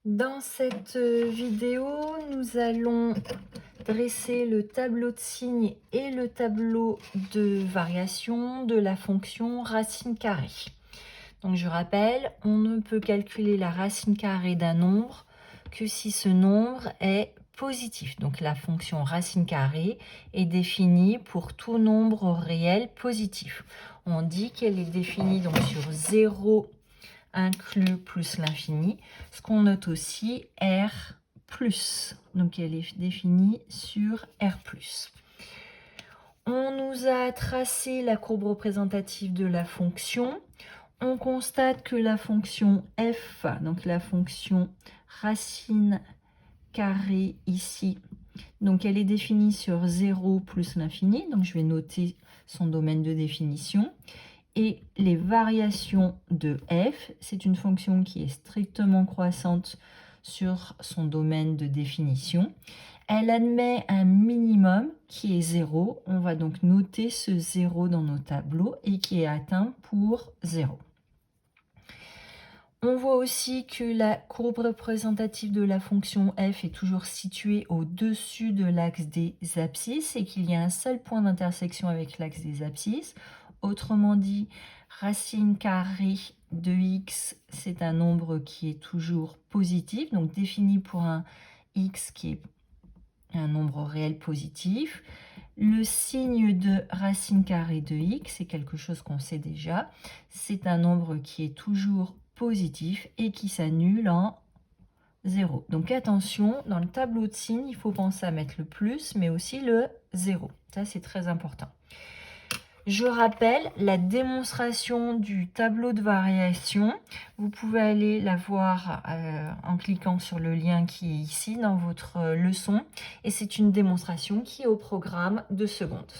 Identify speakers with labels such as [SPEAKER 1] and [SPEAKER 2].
[SPEAKER 1] Dans cette vidéo, nous allons dresser le tableau de signes et le tableau de variation de la fonction racine carrée. Donc je rappelle, on ne peut calculer la racine carrée d'un nombre que si ce nombre est positif. Donc la fonction racine carrée est définie pour tout nombre réel positif. On dit qu'elle est définie donc sur 0 inclus plus l'infini, ce qu'on note aussi R plus. Donc elle est définie sur R plus. On nous a tracé la courbe représentative de la fonction. On constate que la fonction f, donc la fonction racine carrée ici, donc elle est définie sur 0 plus l'infini, donc je vais noter son domaine de définition. Et les variations de f, c'est une fonction qui est strictement croissante sur son domaine de définition. Elle admet un minimum qui est 0. On va donc noter ce 0 dans nos tableaux et qui est atteint pour 0. On voit aussi que la courbe représentative de la fonction f est toujours située au-dessus de l'axe des abscisses et qu'il y a un seul point d'intersection avec l'axe des abscisses. Autrement dit, racine carrée de x, c'est un nombre qui est toujours positif, donc défini pour un x qui est un nombre réel positif. Le signe de racine carrée de x, c'est quelque chose qu'on sait déjà. C'est un nombre qui est toujours positif et qui s'annule en 0. Donc attention, dans le tableau de signes, il faut penser à mettre le plus, mais aussi le 0. Ça, c'est très important. Je rappelle la démonstration du tableau de variation. Vous pouvez aller la voir en cliquant sur le lien qui est ici dans votre leçon. Et c'est une démonstration qui est au programme de seconde.